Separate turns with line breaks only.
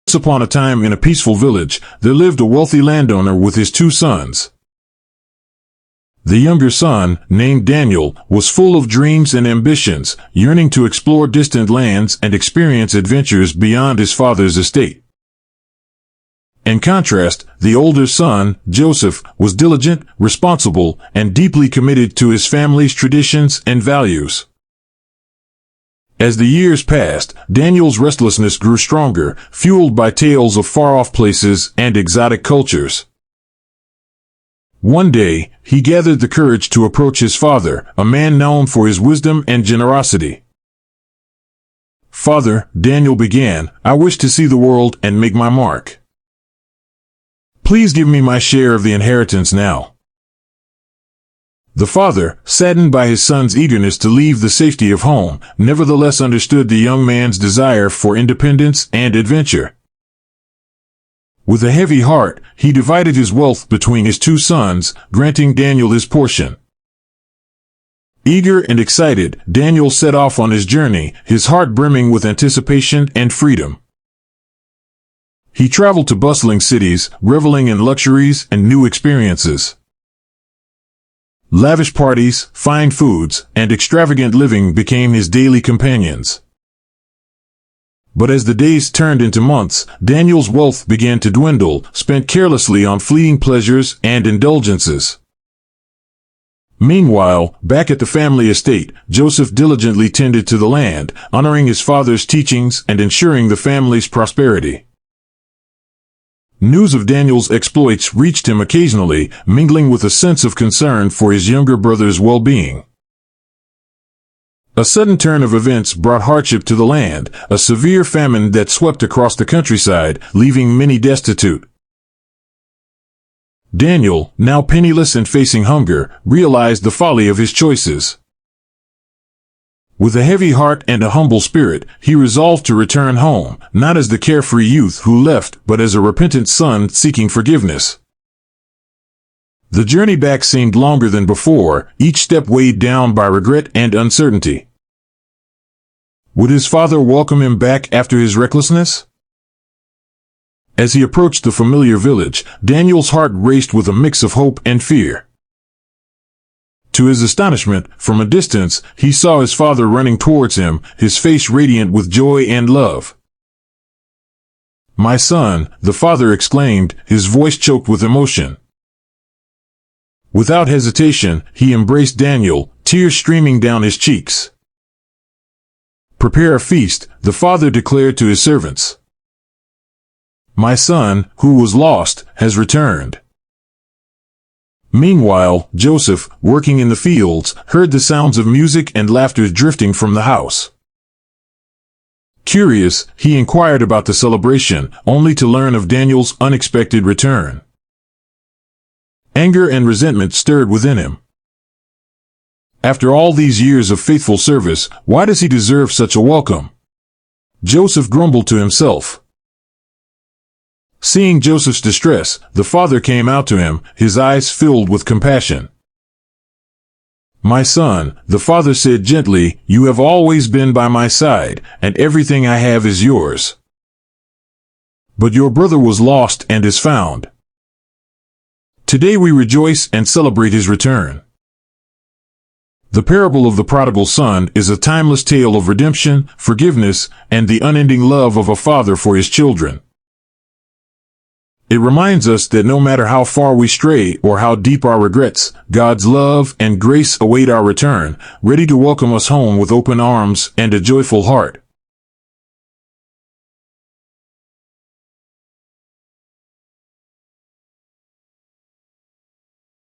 Once upon a time in a peaceful village, there lived a wealthy landowner with his two sons. The younger son, named Daniel, was full of dreams and ambitions, yearning to explore distant lands and experience adventures beyond his father's estate. In contrast, the older son, Joseph, was diligent, responsible, and deeply committed to his family's traditions and values. As the years passed, Daniel's restlessness grew stronger, fueled by tales of far-off places and exotic cultures. One day, he gathered the courage to approach his father, a man known for his wisdom and generosity. "Father," Daniel began, "I wish to see the world and make my mark. Please give me my share of the inheritance now." The father, saddened by his son's eagerness to leave the safety of home, nevertheless understood the young man's desire for independence and adventure. With a heavy heart, he divided his wealth between his two sons, granting Daniel his portion. Eager and excited, Daniel set off on his journey, his heart brimming with anticipation and freedom. He traveled to bustling cities, reveling in luxuries and new experiences. Lavish parties, fine foods, and extravagant living became his daily companions. But as the days turned into months, Daniel's wealth began to dwindle, spent carelessly on fleeting pleasures and indulgences. Meanwhile, back at the family estate, Joseph diligently tended to the land, honoring his father's teachings and ensuring the family's prosperity. News of Daniel's exploits reached him occasionally, mingling with a sense of concern for his younger brother's well-being. A sudden turn of events brought hardship to the land, a severe famine that swept across the countryside, leaving many destitute. Daniel, now penniless and facing hunger, realized the folly of his choices. With a heavy heart and a humble spirit, he resolved to return home, not as the carefree youth who left, but as a repentant son seeking forgiveness. The journey back seemed longer than before, each step weighed down by regret and uncertainty. Would his father welcome him back after his recklessness? As he approached the familiar village, Daniel's heart raced with a mix of hope and fear. To his astonishment, from a distance, he saw his father running towards him, his face radiant with joy and love. "My son," the father exclaimed, his voice choked with emotion. Without hesitation, he embraced Daniel, tears streaming down his cheeks. "Prepare a feast," the father declared to his servants. "My son, who was lost, has returned." Meanwhile, Joseph, working in the fields, heard the sounds of music and laughter drifting from the house. Curious, he inquired about the celebration, only to learn of Daniel's unexpected return. Anger and resentment stirred within him. After all these years of faithful service, why does he deserve such a welcome? Joseph grumbled to himself. Seeing Joseph's distress, the father came out to him, his eyes filled with compassion. "My son," the father said gently, "you have always been by my side, and everything I have is yours. But your brother was lost and is found. Today we rejoice and celebrate his return." The parable of the prodigal son is a timeless tale of redemption, forgiveness, and the unending love of a father for his children. It reminds us that no matter how far we stray or how deep our regrets, God's love and grace await our return, ready to welcome us home with open arms and a joyful heart.